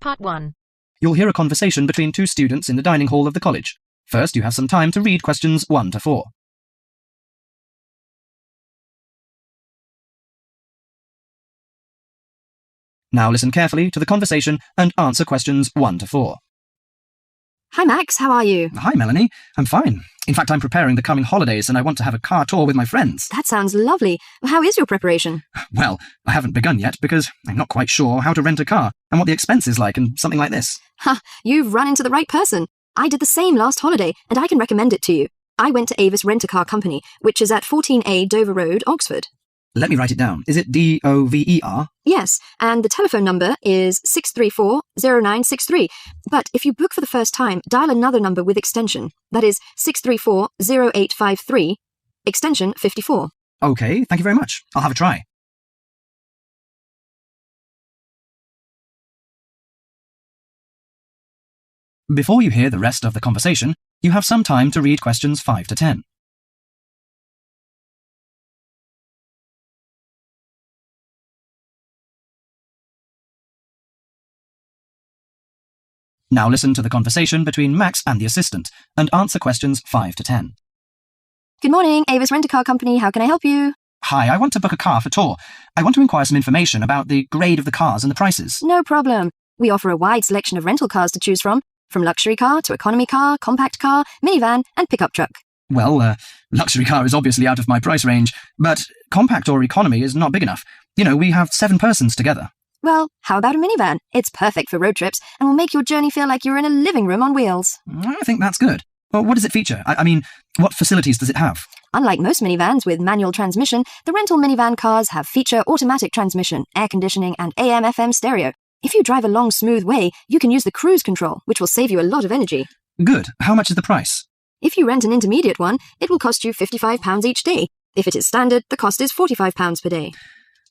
Part 1. You'll hear a conversation between two students in the dining hall of the college. First, you have some time to read questions 1 to 4. Now listen carefully to the conversation and answer questions 1 to 4. Hi Max, how are you? Hi Melanie, I'm fine. In fact, I'm preparing the coming holidays and I want to have a car tour with my friends. That sounds lovely. How is your preparation? Well, I haven't begun yet because I'm not quite sure how to rent a car and what the expense is like and something like this. Ha, you've run into the right person. I did the same last holiday and I can recommend it to you. I went to Avis Rent-A-Car Company, which is at 14A Dover Road, Oxford. Let me write it down. Is it DOVER? Yes, and the telephone number is 634-0963. But if you book for the first time, dial another number with extension. That is 634-0853, extension 54. Okay, thank you very much. I'll have a try. Before you hear the rest of the conversation, you have some time to read questions 5 to 10. Now listen to the conversation between Max and the assistant and answer questions 5 to 10. Good morning, Avis Rent-A-Car Company. How can I help you? Hi, I want to book a car for tour. I want to inquire some information about the grade of the cars and the prices. No problem. We offer a wide selection of rental cars to choose from luxury car to economy car, compact car, minivan, and pickup truck. Well, luxury car is obviously out of my price range, but compact or economy is not big enough. You know, we have 7 persons together. Well, how about a minivan? It's perfect for road trips and will make your journey feel like you're in a living room on wheels. I think that's good. Well, what does it feature? I mean, what facilities does it have? Unlike most minivans with manual transmission, the rental minivan cars have feature automatic transmission, air conditioning, and AM/FM stereo. If you drive a long, smooth way, you can use the cruise control, which will save you a lot of energy. Good. How much is the price? If you rent an intermediate one, it will cost you £55 each day. If it is standard, the cost is £45 per day.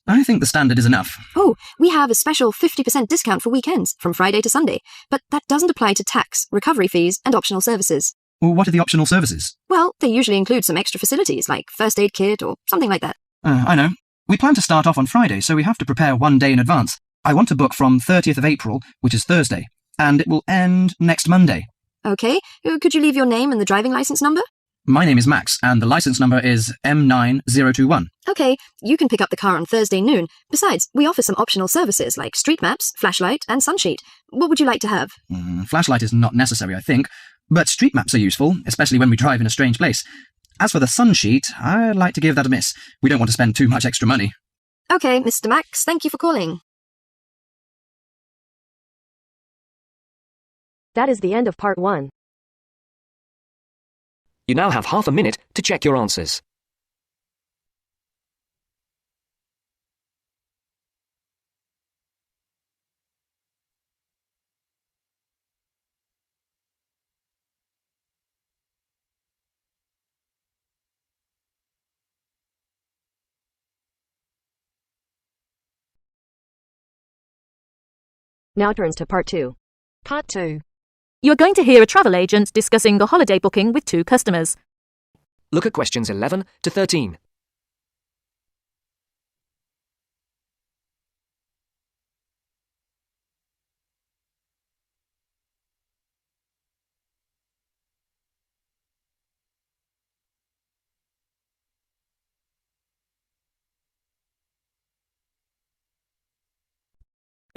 I think the standard is enough. Oh, we have a special 50% discount for weekends, from Friday to Sunday. But that doesn't apply to tax, recovery fees, and optional services. Well, what are the optional services? Well, they usually include some extra facilities, like first aid kit or something like that. I know. We plan to start off on Friday, so we have to prepare 1 day in advance. I want to book from 30th of April, which is Thursday, and it will end next Monday. Okay, could you leave your name and the driving license number? My name is Max, and the license number is M9021. Okay, you can pick up the car on Thursday noon. Besides, we offer some optional services like street maps, flashlight, and sunsheet. What would you like to have? Flashlight is not necessary, I think, but street maps are useful, especially when we drive in a strange place. As for the sunsheet, I'd like to give that a miss. We don't want to spend too much extra money. Okay, Mr. Max, thank you for calling. That is the end of part 1. You now have half a minute to check your answers. Now turns to part 2. Part 2. You're going to hear a travel agent discussing a holiday booking with 2 customers. Look at questions 11 to 13.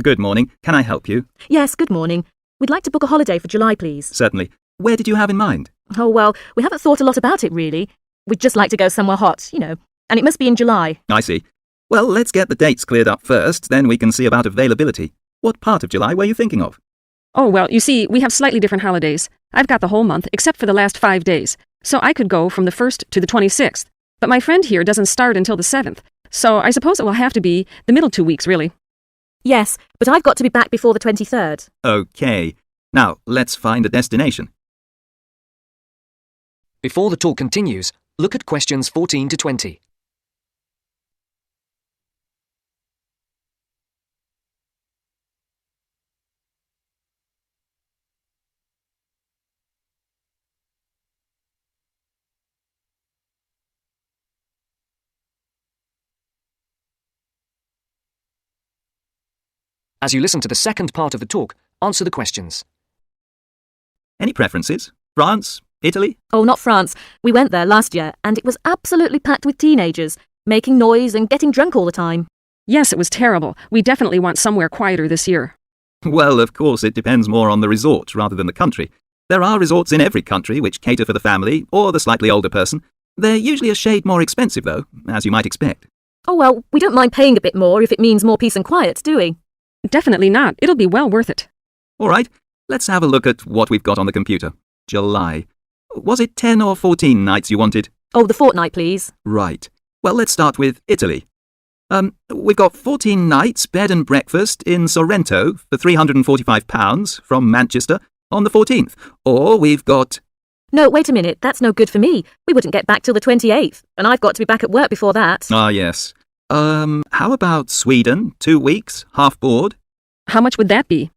Good morning. Can I help you? Yes, good morning. We'd like to book a holiday for July, please. Certainly. Where did you have in mind? Oh, well, we haven't thought a lot about it, really. We'd just like to go somewhere hot, you know, and it must be in July. I see. Well, let's get the dates cleared up first, then we can see about availability. What part of July were you thinking of? Oh, well, you see, we have slightly different holidays. I've got the whole month, except for the last 5 days. So I could go from the 1st to the 26th. But my friend here doesn't start until the 7th. So I suppose it will have to be the middle 2 weeks, really. Yes, but I've got to be back before the 23rd. Okay. Now, let's find a destination. Before the talk continues, look at questions 14 to 20. As you listen to the second part of the talk, Answer the questions. Any preferences? France? Italy? Oh, not France. We went there last year, and it was absolutely packed with teenagers, making noise and getting drunk all the time. Yes, it was terrible. We definitely want somewhere quieter this year. Well, of course, it depends more on the resort rather than the country. There are resorts in every country which cater for the family or the slightly older person. They're usually a shade more expensive, though, as you might expect. Oh, well, we don't mind paying a bit more if it means more peace and quiet, do we? Definitely not. It'll be well worth it. All right, let's have a look at what we've got on the computer. July. Was it 10 or 14 nights you wanted? Oh, the fortnight, please. Right. Well, let's start with Italy. We've got 14 nights bed and breakfast in Sorrento for £345 from Manchester on the 14th. Or we've got... No, wait a minute. That's no good for me. We wouldn't get back till the 28th, and I've got to be back at work before that. Ah, yes. How about Sweden? 2 weeks, half board? How much would that be?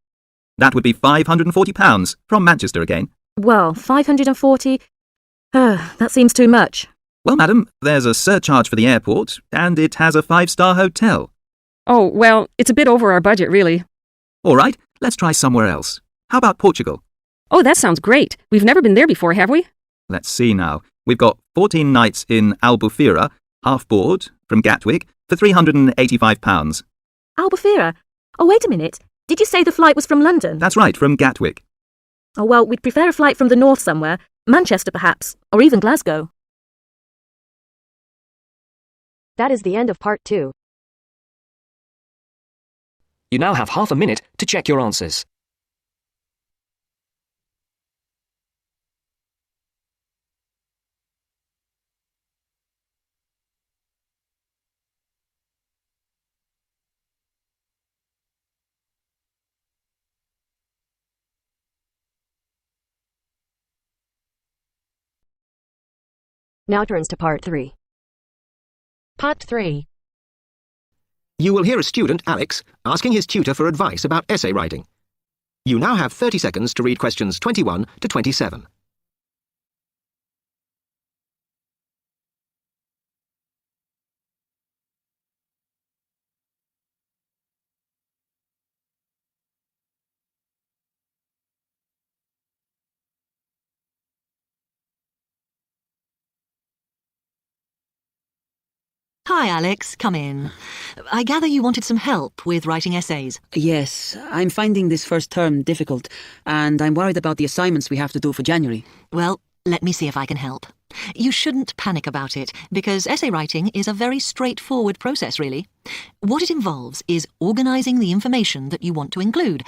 That would be £540 from Manchester again. Well, 540... that seems too much. Well, madam, there's a surcharge for the airport, and it has a 5-star hotel. Oh, well, it's a bit over our budget, really. All right, let's try somewhere else. How about Portugal? Oh, that sounds great. We've never been there before, have we? Let's see now. We've got 14 nights in Albufeira, half board, from Gatwick, for £385. Albufeira? Oh, wait a minute. Did you say the flight was from London? That's right, from Gatwick. Oh, well, we'd prefer a flight from the north somewhere. Manchester, perhaps. Or even Glasgow. That is the end of part 2. You now have half a minute to check your answers. Now turns to part 3. Part 3. You will hear a student, Alex, asking his tutor for advice about essay writing. You now have 30 seconds to read questions 21 to 27. Hi, Alex. Come in. I gather you wanted some help with writing essays. Yes, I'm finding this first term difficult, and I'm worried about the assignments we have to do for January. Well, let me see if I can help. You shouldn't panic about it, because essay writing is a very straightforward process, really. What it involves is organising the information that you want to include.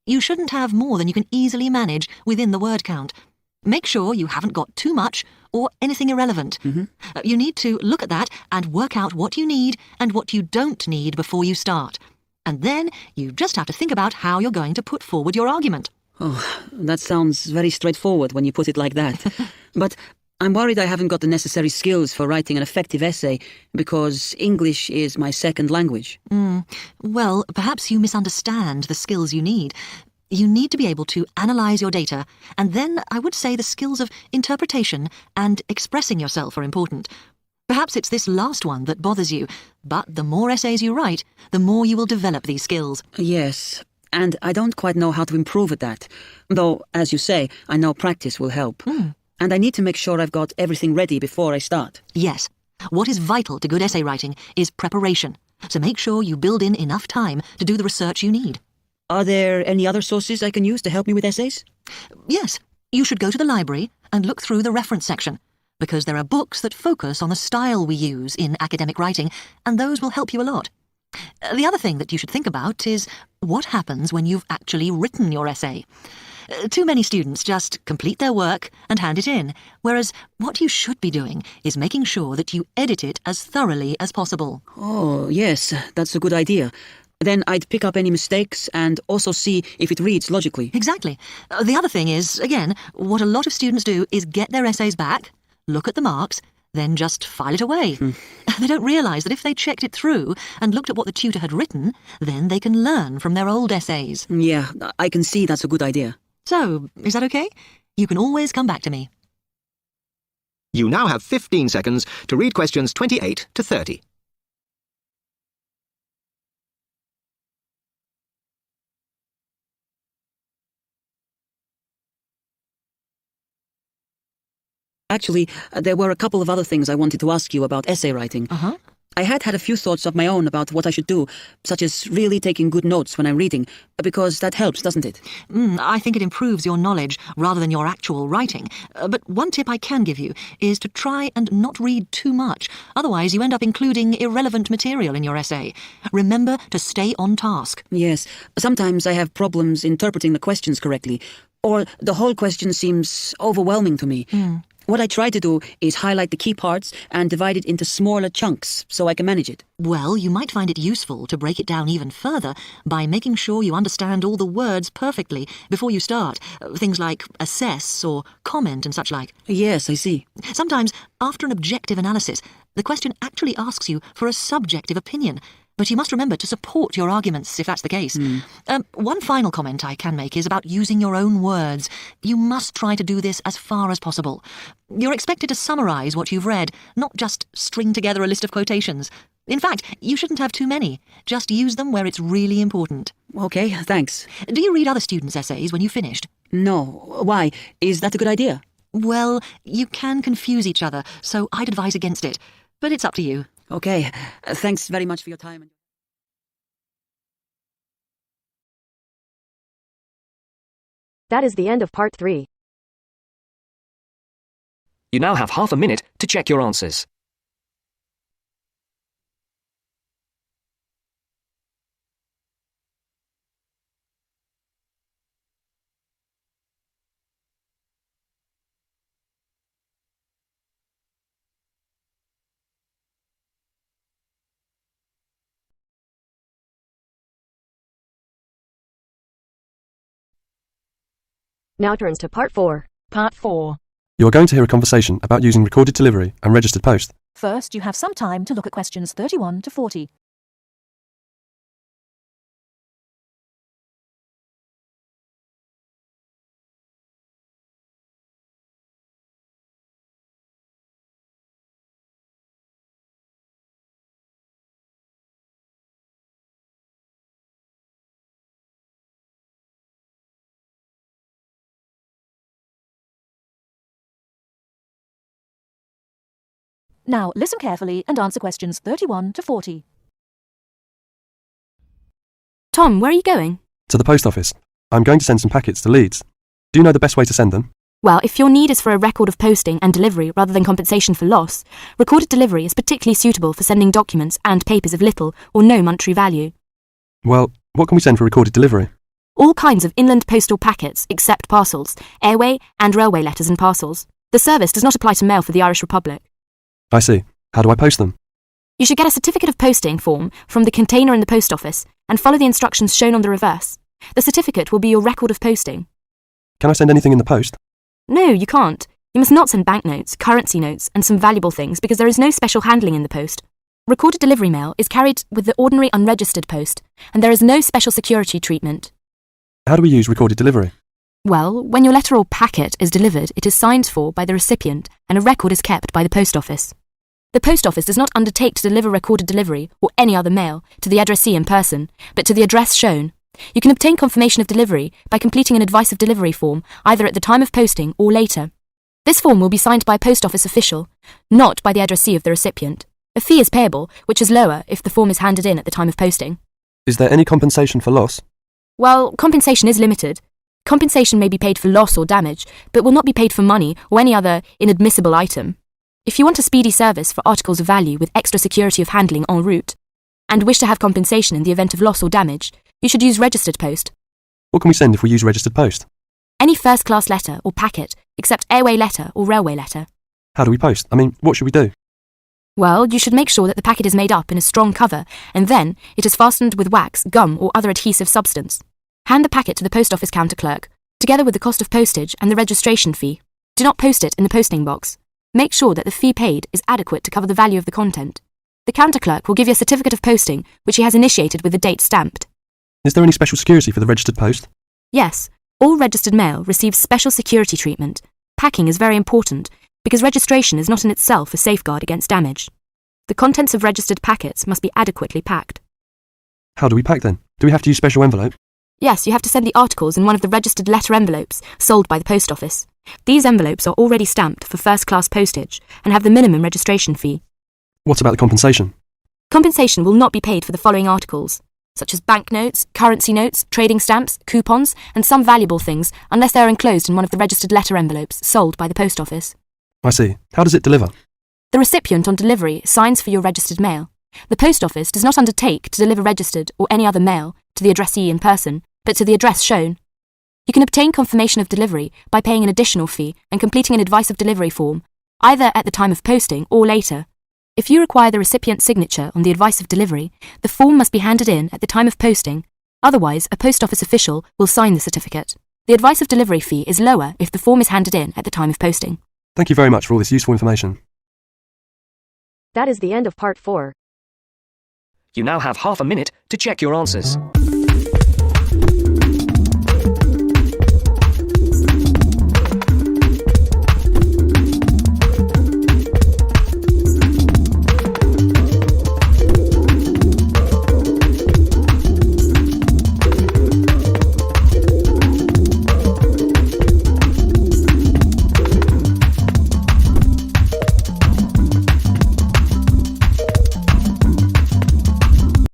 You shouldn't have more than you can easily manage within the word count. Make sure you haven't got too much or anything irrelevant. You need to look at that and work out what you need and what you don't need before you start. And then you just have to think about how you're going to put forward your argument. Oh, that sounds very straightforward when you put it like that. But I'm worried I haven't got the necessary skills for writing an effective essay because English is my second language. Well, perhaps you misunderstand the skills you need. You need to be able to analyse your data, and then I would say the skills of interpretation and expressing yourself are important. Perhaps it's this last one that bothers you, but the more essays you write, the more you will develop these skills. Yes, and I don't quite know how to improve at that. Though, as you say, I know practice will help. And I need to make sure I've got everything ready before I start. Yes. What is vital to good essay writing is preparation. So make sure you build in enough time to do the research you need. Are there any other sources I can use to help me with essays? Yes. You should go to the library and look through the reference section, because there are books that focus on the style we use in academic writing, and those will help you a lot. The other thing that you should think about is what happens when you've actually written your essay. Too many students just complete their work and hand it in, whereas what you should be doing is making sure that you edit it as thoroughly as possible. Oh, yes, that's a good idea. Then I'd pick up any mistakes and also see if it reads logically. Exactly. The other thing is, again, what a lot of students do is get their essays back, look at the marks, then just file it away. They don't realise that if they checked it through and looked at what the tutor had written, then they can learn from their old essays. Yeah, I can see that's a good idea. So, is that okay? You can always come back to me. You now have 15 seconds to read questions 28 to 30. Actually, there were a couple of other things I wanted to ask you about essay writing. Uh-huh. I had a few thoughts of my own about what I should do, such as really taking good notes when I'm reading, because that helps, doesn't it? I think it improves your knowledge rather than your actual writing. But one tip I can give you is to try and not read too much. Otherwise, you end up including irrelevant material in your essay. Remember to stay on task. Yes, sometimes I have problems interpreting the questions correctly, or the whole question seems overwhelming to me. What I try to do is highlight the key parts and divide it into smaller chunks so I can manage it. Well, you might find it useful to break it down even further by making sure you understand all the words perfectly before you start. Things like assess or comment and such like. Yes, I see. Sometimes, after an objective analysis, the question actually asks you for a subjective opinion. But you must remember to support your arguments if that's the case. One final comment I can make is about using your own words. You must try to do this as far as possible. You're expected to summarise what you've read, not just string together a list of quotations. In fact, you shouldn't have too many. Just use them where it's really important. Okay, thanks. Do you read other students' essays when you've finished? No. Why? Is that a good idea? Well, you can confuse each other, so I'd advise against it. But it's up to you. Okay, thanks very much for your time. That is the end of part 3. You now have half a minute to check your answers. Now turns to part 4. Part 4. You are going to hear a conversation about using recorded delivery and registered post. First, you have some time to look at questions 31 to 40. Now, listen carefully and answer questions 31 to 40. Tom, where are you going? To the post office. I'm going to send some packets to Leeds. Do you know the best way to send them? Well, if your need is for a record of posting and delivery rather than compensation for loss, recorded delivery is particularly suitable for sending documents and papers of little or no monetary value. Well, what can we send for recorded delivery? All kinds of inland postal packets, except parcels, airway and railway letters and parcels. The service does not apply to mail for the Irish Republic. I see. How do I post them? You should get a certificate of posting form from the container in the post office and follow the instructions shown on the reverse. The certificate will be your record of posting. Can I send anything in the post? No, you can't. You must not send banknotes, currency notes, and some valuable things because there is no special handling in the post. Recorded delivery mail is carried with the ordinary unregistered post, and there is no special security treatment. How do we use recorded delivery? Well, when your letter or packet is delivered, it is signed for by the recipient, and a record is kept by the post office. The post office does not undertake to deliver recorded delivery or any other mail to the addressee in person, but to the address shown. You can obtain confirmation of delivery by completing an advice of delivery form either at the time of posting or later. This form will be signed by a post office official, not by the addressee of the recipient. A fee is payable, which is lower if the form is handed in at the time of posting. Is there any compensation for loss? Well, compensation is limited. Compensation may be paid for loss or damage, but will not be paid for money or any other inadmissible item. If you want a speedy service for articles of value with extra security of handling en route, and wish to have compensation in the event of loss or damage, you should use registered post. What can we send if we use registered post? Any first-class letter or packet, except airway letter or railway letter. How do we post? What should we do? Well, you should make sure that the packet is made up in a strong cover, and then it is fastened with wax, gum, or other adhesive substance. Hand the packet to the post office counter clerk, together with the cost of postage and the registration fee. Do not post it in the posting box. Make sure that the fee paid is adequate to cover the value of the content. The counter clerk will give you a certificate of posting, which he has initiated with the date stamped. Is there any special security for the registered post? Yes, all registered mail receives special security treatment. Packing is very important, because registration is not in itself a safeguard against damage. The contents of registered packets must be adequately packed. How do we pack then? Do we have to use special envelope? Yes, you have to send the articles in one of the registered letter envelopes sold by the post office. These envelopes are already stamped for first-class postage and have the minimum registration fee. What about the compensation? Compensation will not be paid for the following articles, such as banknotes, currency notes, trading stamps, coupons, and some valuable things, unless they are enclosed in one of the registered letter envelopes sold by the post office. I see. How does it deliver? The recipient on delivery signs for your registered mail. The post office does not undertake to deliver registered or any other mail to the addressee in person, but to the address shown. You can obtain confirmation of delivery by paying an additional fee and completing an advice of delivery form, either at the time of posting or later. If you require the recipient's signature on the advice of delivery, the form must be handed in at the time of posting. Otherwise, a post office official will sign the certificate. The advice of delivery fee is lower if the form is handed in at the time of posting. Thank you very much for all this useful information. That is the end of part 4. You now have half a minute to check your answers.